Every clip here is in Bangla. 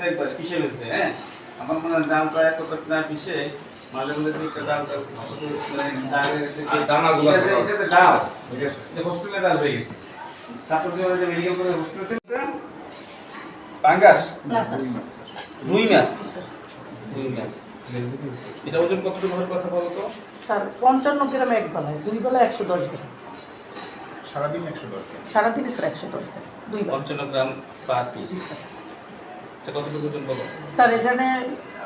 ফেলছে একবার পিষে ফেলছে, হ্যাঁ। আমার মনে হয় ডালটা এত না পিষে মাঝে মাঝে দুইটা ডালটা মানে দানাগুলো এটাতে ডাল ঠিক আছে, এটা হোস্টেলে ডাল হয়ে গেছে। ছাত্র জীবনে যে মেডিকেল কলেজ হোস্টেল ছিল পাঙ্গাস রুই মাছ রুই মাছ এটা ওজন কতটুকু হওয়ার কথা বলো তো? স্যার 55 গ্রাম এক বেলায়, দুই বেলায় 110 গ্রাম। সারাদিন 110 গ্রাম। সারাদিনে স্যার 110 গ্রাম, দুই বেলা। 55 গ্রাম পার পিস। জি স্যার। এটা কতটুকু ওজন বলো? স্যার এখানে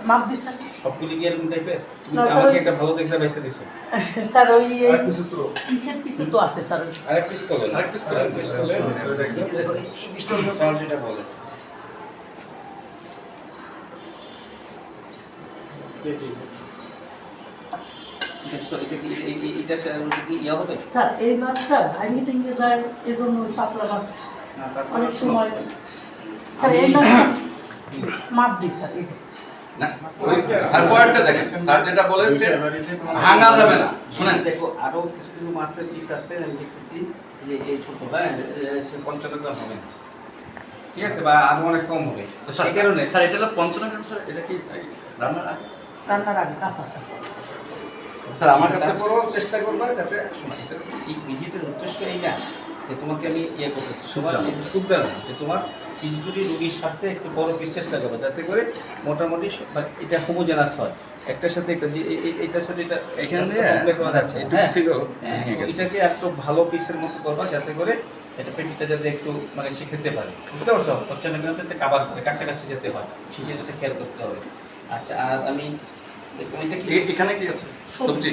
মাপ দি স্যার। সবগুলি কি এরকম টাইপের? তুমি না, স্যার, আমাকে ওই- একটা ভালো দেখে বেছে দিছো। স্যার ওই আর কিছু তো পিসের পিসে তো আছে স্যার। আরেক পিস তলে আরেক পিস তলে। পিস্টন চার্জ যেটা বলে। এটা কি ইয়া হবে? স্যার এই মাছটা মিটিং এ যায়, এজন্য ওই পাতলা মাছ না, তারপর অনেক সময়। স্যার এই মাছটা মাপ দি স্যার এই না, ওই স্যার পয়েন্টটা দেখেন, স্যার যেটা বলেন যে ভাঙা যাবে না। শুনেন, দেখো আরো কিছু কিছু মাছের পিস আছে আমি দেখতেছি যে এই ছোট হ্যাঁ সে 55 গ্রাম হবে না। ঠিক আছে, বা আরো অনেক কম হবে। স্যার সেই কারণে স্যার এটা হলো 55 গ্রাম। স্যার এটা কি রান্নার আগে? রান্নার আগে কাঁচা স্যার। স্যার আমার কাছে তারপরেও চেষ্টা করবা যাতে এই ভিজিটের উদ্দেশ্য এই না যে তোমাকে আমি ইয়ে করতেছি সুবিধা না যে তোমার পিসগুলি রুগীর সাথে একটু বড় পিস চেষ্টা করবে যাতে করে মোটামুটি এটা হোমোজেনাস হয় একটার সাথে একটা যে এইটার সাথে এটা এখান দিয়ে compare করা যাচ্ছে একটু হ্যাঁ ছিল হ্যাঁ, ভেঙে গেছে। এটাকে একটু ভালো পিসের মতো করবা যাতে করে এটা পেটিটা যাতে একটু মানে সে খেতে পারে বুঝতে পারছো 55 গ্রাম যাতে কাবার করে কাছাকাছি যেতে হয় সেই জিনিসটা খেয়াল করতে হবে। আচ্ছা আর আমি এটা কি এখানে কি আছে সবজি?